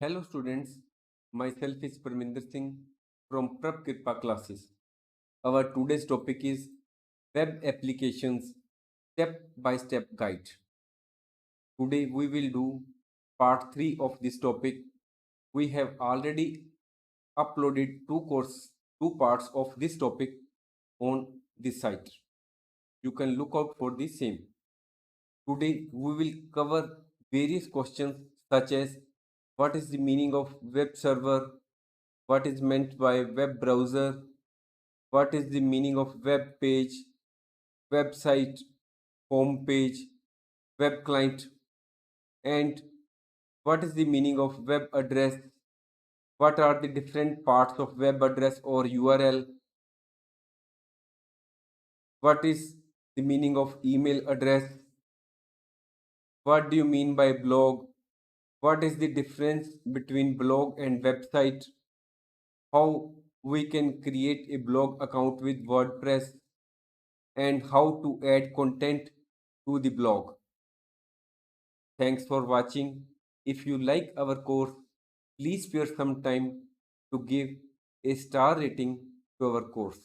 Hello students, myself is Parminder Singh from Prab Kripa classes. Our today's topic is web applications step by step guide. Today we will do part 3 of this topic. We have already uploaded two parts of this topic on this site. You can look out for the same. Today we will cover various questions such as what is the meaning of web server, what is meant by web browser, what is the meaning of web page, website, home page, web client, and what is the meaning of web address, what are the different parts of web address or URL, what is the meaning of email address, what do you mean by blog, what is the difference between blog and website, how we can create a blog account with WordPress, and how to add content to the blog. Thanks for watching. If you like our course, please spare some time to give a star rating to our course.